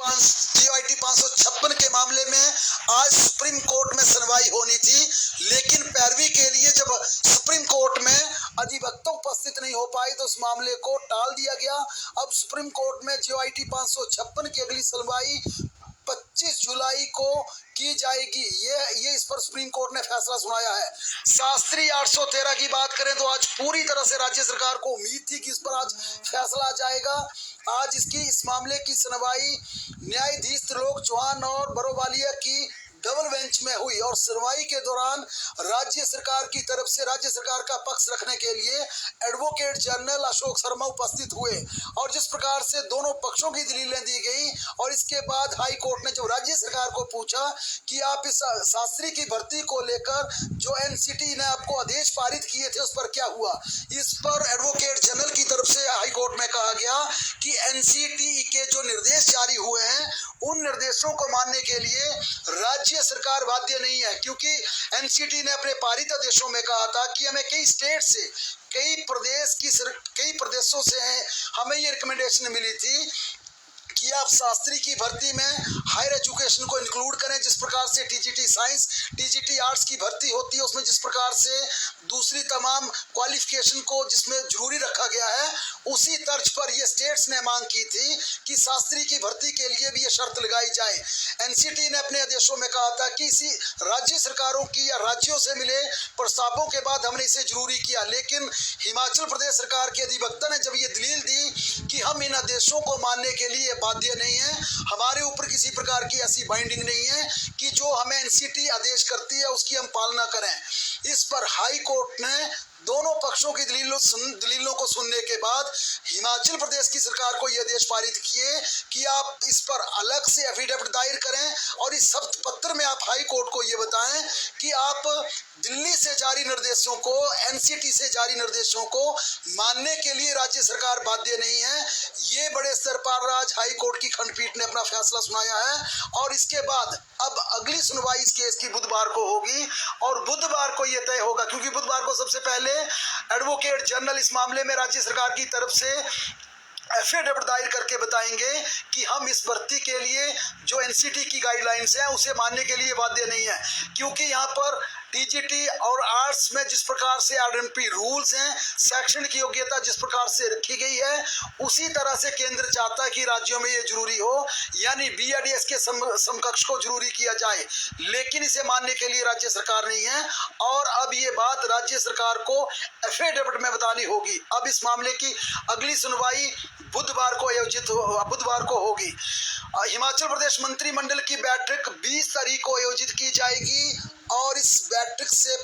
GOIT 556 के मामले में आज सुप्रीम कोर्ट में सुनवाई होनी थी, लेकिन पैरवी के लिए जब सुप्रीम कोर्ट में अधिवक्ता उपस्थित नहीं हो पाए तो उस मामले को टाल दिया गया। अब सुप्रीम कोर्ट में GOIT 556 की अगली सुनवाई 25 जुलाई को की जाएगी। ये इस पर सुप्रीम कोर्ट ने फैसला सुनाया है। शास्त्री 813 की बात करें तो आज पूरी तरह से राज्य सरकार को उम्मीद थी कि इस पर आज फैसला आ जाएगा। आज इस मामले की सुनवाई न्यायाधीश त्रिलोक चौहान और बरोवालिया की डबल बेंच में हुई और सुनवाई के दौरान राज्य सरकार की तरफ से राज्य सरकार का पक्ष रखने के लिए एडवोकेट जनरल अशोक शर्मा उपस्थित हुए और जिस प्रकार से दोनों पक्षों की दलीलें दी गई और इसके बाद हाई कोर्ट ने जब राज्य सरकार को पूछा कि आप इस शास्त्री की भर्ती को लेकर जो एनसीटी ने आपको आदेश पारित किए थे उस पर क्या हुआ, इस पर एडवोकेट जनरल की तरफ से हाई कोर्ट में कहा गया कि एनसीटी के जो निर्देश जारी हुए हैं उन निर्देशों को मानने के लिए राज्य सरकार बाध्य नहीं है, क्योंकि एनसीटी ने अपने पारित आदेशों में कहा था कि हमें कई स्टेट से कई प्रदेशों से हमें ये रिकमेंडेशन मिली थी कि आप शास्त्री की भर्ती में हायर एजुकेशन को इंक्लूड करें। जिस प्रकार से टीजीटी साइंस, टीजीटी आर्ट्स की भर्ती होती है उसमें जिस प्रकार से दूसरी तमाम क्वालिफिकेशन को जिसमें जरूरी रखा गया है, उसी तर्ज पर ये स्टेट्स ने मांग की थी कि शास्त्री की भर्ती के लिए भी ये शर्त लगाई जाए। एनसीटी ने अपने आदेशों में कहा था कि इसी राज्य सरकारों की या राज्यों से मिले प्रस्तावों के बाद हमने इसे जरूरी किया, लेकिन हिमाचल प्रदेश सरकार के अधिवक्ता ने जब ये दलील दी कि हम इन आदेशों को मानने के लिए बाध्य नहीं है, हमारे ऊपर किसी प्रकार की ऐसी बाइंडिंग नहीं है कि जो हमें एनसीटी आदेश करती है उसकी हम पालना करें। इस पर हाई कोर्ट ने दोनों पक्षों की दलीलों को सुनने के बाद हिमाचल प्रदेश की सरकार को यह आदेश पारित किए कि आप इस पर अलग से एफिडेविट दायर करें और इस शब्द पत्र में आप हाई कोर्ट को यह बताएं कि आप दिल्ली से जारी निर्देशों को, एनसीटी से जारी निर्देशों को मानने के लिए राज्य सरकार बाध्य नहीं है। ये बड़े स्तर पर आज हाई कोर्ट की खंडपीठ ने अपना फैसला सुनाया है और इसके बाद अब अगली सुनवाई इस केस की बुधवार को होगी और बुधवार को यह तय होगा, क्योंकि बुधवार को सबसे पहले एडवोकेट जनरल इस मामले में राज्य सरकार की तरफ से एफिडेविट दायर करके बताएंगे कि हम इस भर्ती के लिए जो एनसीटी की गाइडलाइंस है उसे मानने के लिए बाध्य नहीं है, क्योंकि यहाँ पर टीजीटी और आर्ट्स में जिस प्रकार से आरएनपी रूल्स हैं, शैक्षणिक योग्यता जिस प्रकार से रखी गई है उसी तरह से केंद्र चाहता है कि राज्यों में ये जरूरी हो, यानी बीआरडीएस के समकक्ष को जरूरी किया जाए, लेकिन इसे मानने के लिए राज्य सरकार नहीं है और अब ये बात राज्य सरकार को एफिडेविट में बतानी होगी। अब इस मामले की अगली सुनवाई बुधवार को होगी। हिमाचल प्रदेश मंत्रिमंडल की बैठक 20 तारीख को आयोजित की जाएगी और इस बैठक से